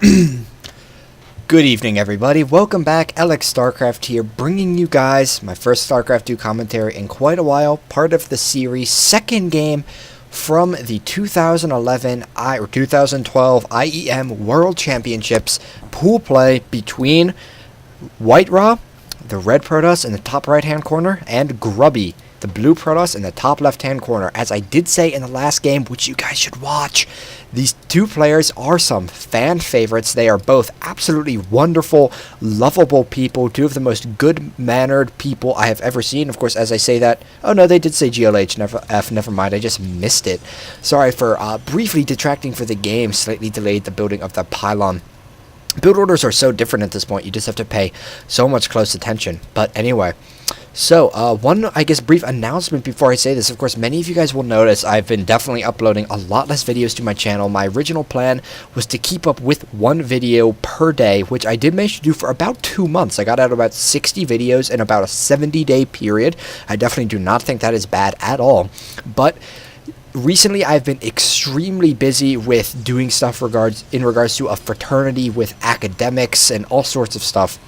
Good evening, everybody. Welcome back. Alex StarCraft here, bringing you guys my first StarCraft 2 commentary in quite a while, part of the series, second game from the 2011 or 2012 IEM World Championships pool play between WhiteRa, the red Protoss in the top right-hand corner, and Grubby, the blue Protoss in the top left-hand corner. As I did say in the last game, which you guys should watch, these two players are some fan favorites. They are both absolutely wonderful, lovable people, two of the most good-mannered people I have ever seen. Of course, as I say that, oh no, they did say GLH, never mind, I just missed it. Sorry for briefly detracting for the game, slightly delayed the building of the pylon. Build orders are so different at this point, you just have to pay so much close attention. But anyway, so one, I guess, brief announcement before I say this. Of course, many of you guys will notice I've been definitely uploading a lot less videos to my channel. My original plan was to keep up with one video per day, which I did manage to do for about 2 months. I got out about 60 videos in about a 70-day period. I definitely do not think that is bad at all. But recently, I've been extremely busy with doing stuff in regards to a fraternity with academics and all sorts of stuff.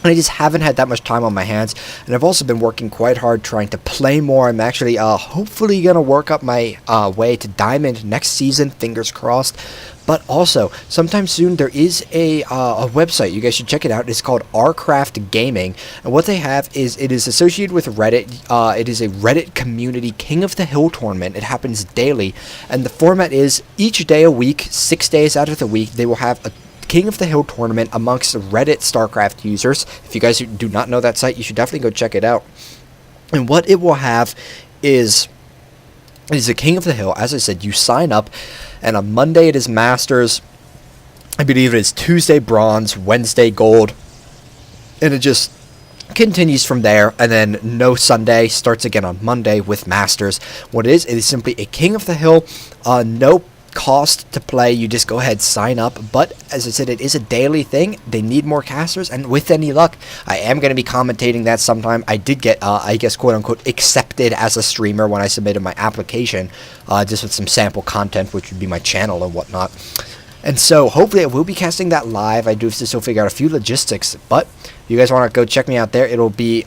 And I just haven't had that much time on my hands, and I've also been working quite hard trying to play more. I'm actually hopefully going to work up my way to Diamond next season, fingers crossed. But also, sometime soon, there is a website. You guys should check it out. It's called Rcraft Gaming, and what they have is, it is associated with Reddit. It is a Reddit community King of the Hill tournament. It happens daily, and the format is each day a week, 6 days out of the week, they will have a King of the Hill tournament amongst Reddit StarCraft users. If you guys do not know that site, you should definitely go check it out. And what it will have is a King of the Hill. As I said, you sign up, and on Monday it is Masters. I believe it is Tuesday Bronze, Wednesday Gold, and it just continues from there. And then no Sunday, starts again on Monday with Masters. What it is simply a King of the Hill. No cost to play. You just go ahead, sign up. But as I said, it is a daily thing. They need more casters, and with any luck, I am going to be commentating that sometime. I did get I guess, quote unquote, accepted as a streamer when I submitted my application, just with some sample content, which would be my channel and whatnot. And so hopefully I will be casting that live. I do have to still figure out a few logistics, but if you guys want to go check me out there, it'll be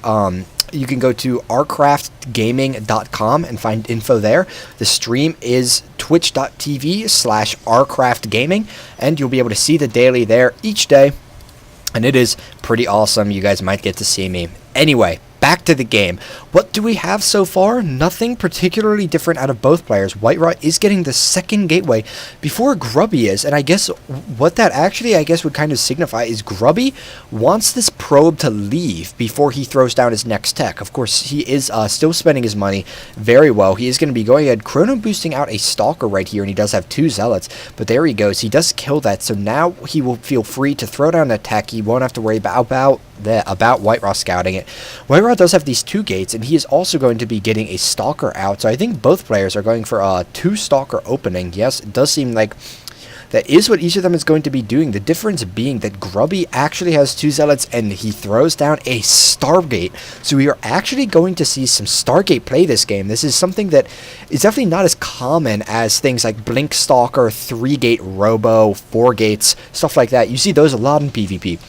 you can go to rcraftgaming.com and find info there. The stream is twitch.tv/rcraftgaming, and you'll be able to see the daily there each day, and it is pretty awesome. You guys might get to see me. Anyway, back to the game. What do we have so far? Nothing particularly different out of both players. WhiteRa is getting the second gateway before Grubby is, and I guess what that actually, I guess, would kind of signify is Grubby wants this probe to leave before he throws down his next tech. Of course, he is still spending his money very well. He is going to be going ahead, chrono boosting out a Stalker right here, and he does have 2 Zealots, but there he goes. He does kill that, so now he will feel free to throw down the tech. He won't have to worry about WhiteRa scouting it. WhiteRa does have these 2 gates, and he is also going to be getting a Stalker out, so I think both players are going for a 2 Stalker opening. Yes, it does seem like that is what each of them is going to be doing. The difference being that Grubby actually has 2 Zealots, and he throws down a Stargate. So we are actually going to see some Stargate play this game. This is something that is definitely not as common as things like Blink Stalker, 3-Gate Robo, 4 Gates, stuff like that. You see those a lot in PvP.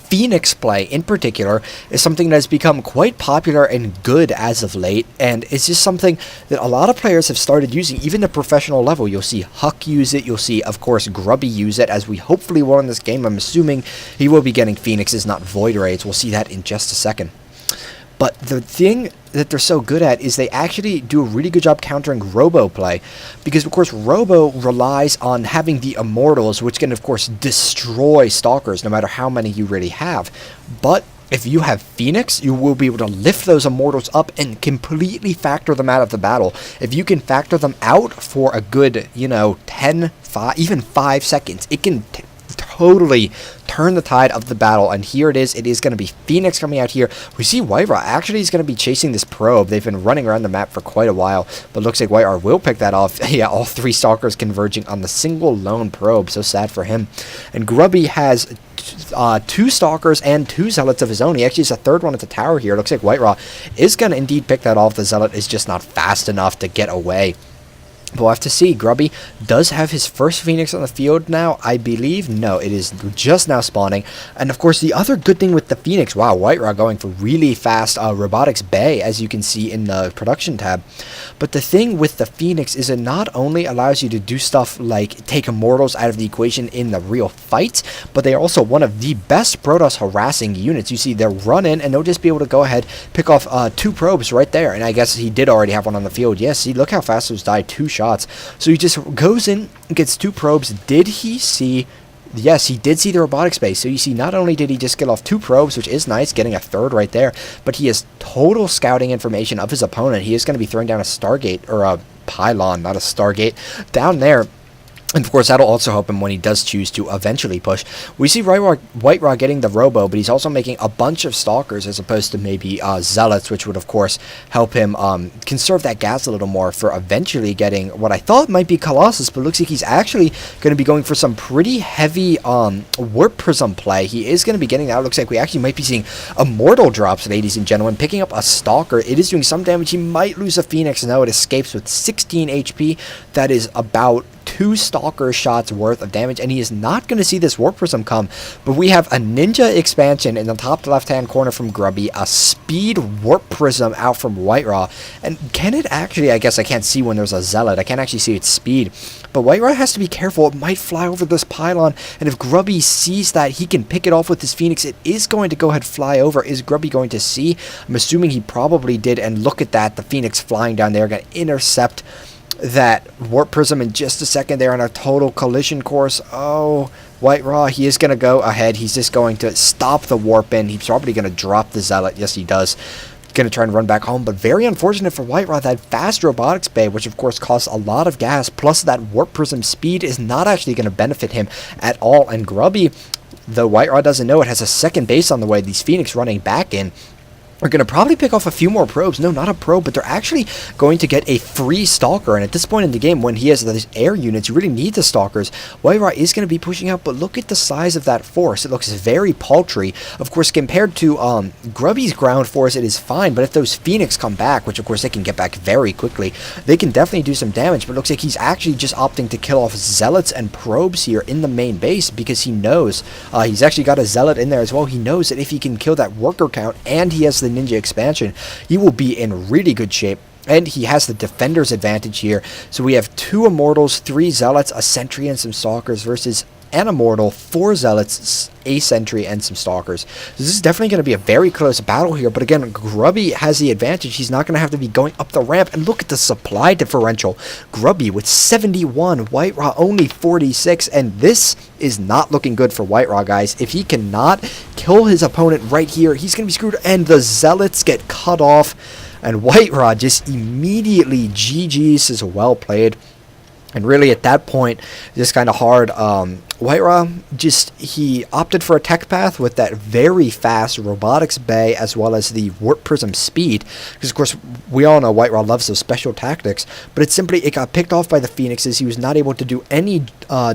Phoenix play, in particular, is something that has become quite popular and good as of late, and it's just something that a lot of players have started using, even at professional level. You'll see Huck use it, you'll see, of course, Grubby use it, as we hopefully will in this game. I'm assuming he will be getting Phoenixes, not Void Raids. We'll see that in just a second. But the thing that they're so good at is they actually do a really good job countering Robo play, because of course Robo relies on having the Immortals, which can of course destroy Stalkers no matter how many you really have. But if you have Phoenix, you will be able to lift those Immortals up and completely factor them out of the battle. If you can factor them out for a good, 10, 5, even 5 seconds, it can totally turn the tide of the battle. And here it is going to be Phoenix coming out here. We see WhiteRa actually is going to be chasing this probe. They've been running around the map for quite a while, but looks like WhiteRa will pick that off. Yeah, all 3 Stalkers converging on the single lone probe. So sad for him. And Grubby has 2 Stalkers and 2 Zealots of his own. He actually has a 3rd one at the tower here. Looks like WhiteRa is going to indeed pick that off. The Zealot is just not fast enough to get away. But we'll have to see. Grubby does have his first Phoenix on the field now, I believe. No, it is just now spawning. And of course, the other good thing with the Phoenix, wow, WhiteRa going for really fast Robotics Bay, as you can see in the production tab. But the thing with the Phoenix is it not only allows you to do stuff like take Immortals out of the equation in the real fights, but they are also one of the best Protoss harassing units. You see, they'll run in and they'll just be able to go ahead, pick off 2 probes right there. And I guess he did already have one on the field. Yes, see, look how fast those died. 2 shots. So he just goes in, gets 2 probes. Did he see? Yes, he did see the robotic space. So you see, not only did he just get off 2 probes, which is nice, getting a 3rd right there, but he has total scouting information of his opponent. He is going to be throwing down a Stargate, or a pylon, not a Stargate, down there. And of course, that'll also help him when he does choose to eventually push. We see WhiteRa getting the Robo, but he's also making a bunch of Stalkers as opposed to maybe Zealots, which would, of course, help him conserve that gas a little more for eventually getting what I thought might be Colossus, but looks like he's actually going to be going for some pretty heavy Warp Prism play. He is going to be getting that. It looks like we actually might be seeing Immortal drops, ladies and gentlemen, picking up a Stalker. It is doing some damage. He might lose a Phoenix. No, it escapes with 16 HP. That is about 2 Stalker shots worth of damage, and he is not going to see this Warp Prism come. But we have a Ninja expansion in the top left-hand corner from Grubby, a Speed Warp Prism out from WhiteRa, and can it actually, I guess I can't see when there's a Zealot, I can't actually see its speed, but WhiteRa has to be careful. It might fly over this pylon, and if Grubby sees that he can pick it off with his Phoenix, it is going to go ahead fly over. Is Grubby going to see? I'm assuming he probably did, and look at that, the Phoenix flying down there, going to intercept that Warp Prism in just a second there on a total collision course. Oh, WhiteRa, he is going to go ahead. He's just going to stop the warp in. He's probably going to drop the Zealot. Yes, he does. Going to try and run back home, but very unfortunate for WhiteRa. That fast Robotics Bay, which of course costs a lot of gas, plus that Warp Prism speed is not actually going to benefit him at all. And Grubby, though WhiteRa doesn't know it, has a second base on the way. These Phoenix running back in are going to probably pick off a few more probes. No, not a probe, but they're actually going to get a free Stalker. And at this point in the game, when he has these air units, you really need the Stalkers. WhiteRa is going to be pushing out, but look at the size of that force. It looks very paltry. Of course, compared to Grubby's ground force, it is fine. But if those Phoenix come back, which of course they can get back very quickly, they can definitely do some damage. But it looks like he's actually just opting to kill off Zealots and probes here in the main base, because he knows he's actually got a Zealot in there as well. He knows that if he can kill that worker count and he has the Ninja expansion, he will be in really good shape. And he has the Defender's advantage here. So we have 2 Immortals, 3 Zealots, a Sentry, and some Stalkers versus an Immortal, 4 Zealots, a Sentry, and some Stalkers. So this is definitely going to be a very close battle here. But again, Grubby has the advantage. He's not going to have to be going up the ramp. And look at the supply differential. Grubby with 71, WhiteRa only 46. And this is not looking good for WhiteRa, guys. If he cannot kill his opponent right here, he's going to be screwed. And the Zealots get cut off. And WhiteRa just immediately GG's is well played. And really at that point, just kind of hard. WhiteRa, he opted for a tech path with that very fast Robotics Bay as well as the Warp Prism speed. Because of course, we all know WhiteRa loves those special tactics. But it got picked off by the Phoenixes. He was not able to do any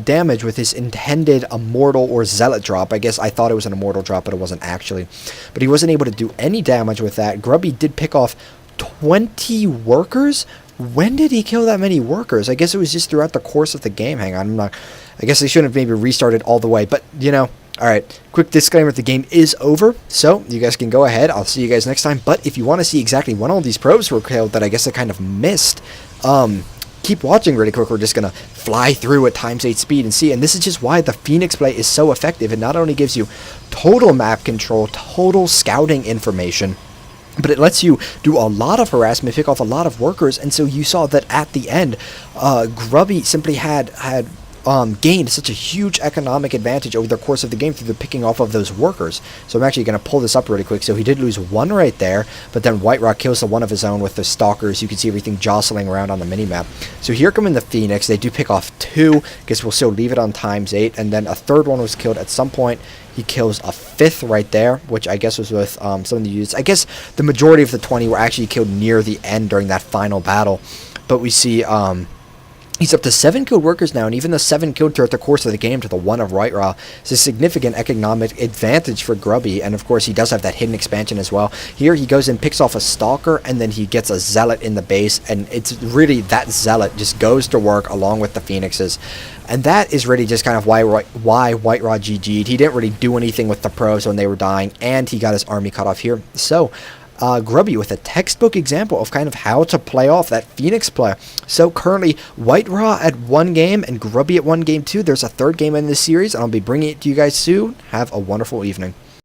damage with his intended Immortal or Zealot drop. I guess I thought it was an Immortal drop, but it wasn't actually. But he wasn't able to do any damage with that. Grubby did pick off 20 workers. When did he kill that many workers? I guess it was just throughout the course of the game. Hang on, I guess they shouldn't have maybe restarted all the way. But, you know, alright, quick disclaimer, the game is over. So, you guys can go ahead. I'll see you guys next time. But if you want to see exactly when all these probes were killed that I guess I kind of missed, keep watching really quick. We're just going to fly through at ×8 speed and see. And this is just why the Phoenix play is so effective. It not only gives you total map control, total scouting information, but it lets you do a lot of harassment, pick off a lot of workers, and so you saw that at the end, Grubby simply had gained such a huge economic advantage over the course of the game through the picking off of those workers. So I'm actually going to pull this up really quick. So he did lose 1 right there, but then WhiteRa kills the one of his own with the Stalkers. You can see everything jostling around on the minimap. So here come in the Phoenix. They do pick off 2. Guess we'll still leave it on ×8, and then a 3rd one was killed at some point. He kills a 5th right there, which I guess was with some of the units. I guess the majority of the 20 were actually killed near the end during that final battle. But we see He's up to 7 killed workers now, and even the 7 killed throughout the course of the game to the 1 of WhiteRa is a significant economic advantage for Grubby, and of course he does have that hidden expansion as well. Here he goes and picks off a Stalker, and then he gets a Zealot in the base, and it's really that Zealot just goes to work along with the Phoenixes. And that is really just kind of why WhiteRa GG'd. He didn't really do anything with the pros when they were dying, and he got his army cut off here. So Grubby with a textbook example of kind of how to play off that Phoenix play. So currently WhiteRa at 1 game and Grubby at 1 game too. There's a 3rd game in this series, and I'll be bringing it to you guys soon. Have a wonderful evening.